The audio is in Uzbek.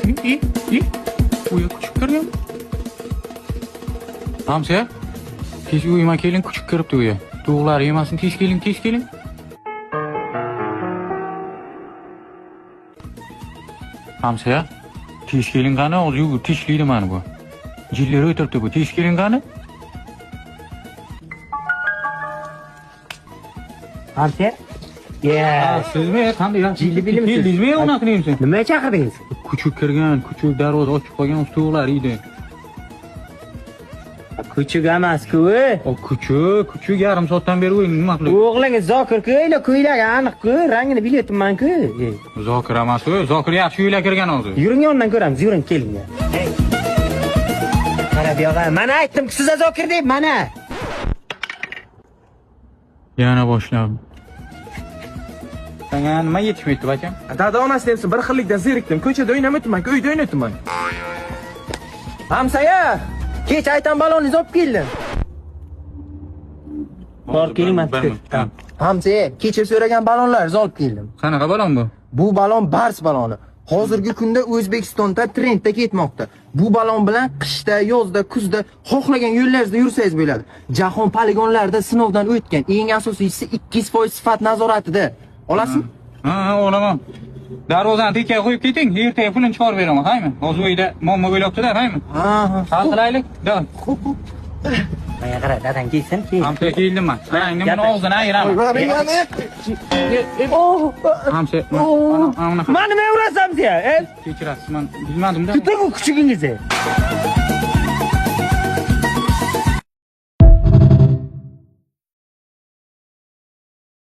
Uya küçük kirgan. Hamsa. Tez uyuma kelin küçük kiribdi uya. Tug'lar yemasin tez kelin. Hamsa. Tez kelin qani, o'zi yugur tishlaydi meni bu. Jillari o'tiribdi bu. Tez kelin qani? Hamsa? Ya. Sizmi? Qanday ya? Jilli bilimsiz. Keldingizmi unaqa neyimsiz? Nima chaqirdingiz? Küçük kirgan, küçük darvoza ochib qolgan tug'lar edi. Kuchuk emas-ku. O küçük yarim soatdan beri o'yin nima qilib? O'g'lingiz Zokir-ku, kuylagan aniq-ku, rangini bilyapman-ku. Zokir emas, Zokir yaxshi uylar kirgan o'zi. Yuring yondan ko'ramiz, yuring keling. Mana bu yoqqa, mana aytdim-ku sizga Zokir deb, mana. Yana boshlab. Senga nima yetishmaydi bakam? Dada onasi debsin, bir xillikdan zerikdim. Ko'chada o'ynamayapman, uyda o'ynayapman. Hamsaya, kech aytan baloningizni olib keldim. Bor keling, men Tamam. Hamsaya, kecha so'ragan balonlaringizni olib keldim. Qanaqa balon bu? Bu balon Bars baloni. Hozirgi kunda O'zbekistonda trendda ketmoqda. Bu balon bilan qishda, yozda, kuzda xohlagan yo'llaringizda yursangiz bo'ladi. Jahon poligonlarida sinovdan o'tgan. Eng asosiysi 200% sifat nazoratida. Olasizmi? Ha, olaman. Darvozani tekka qo'yib keting, ertaga pulini chiqarib beraman, haymi? Hozir uyda muammo bo'lyapti-da, haymi? Ha. Hal qilaylik. Da. Mana qara, dadang kelsin, keyin. Hamsa keldim men. Sen nimani og'zini ayiraman. Hamsa, Mana nima urasam sen? kechirasiz, men bilmadim-da. Tuting u kuchugingizni.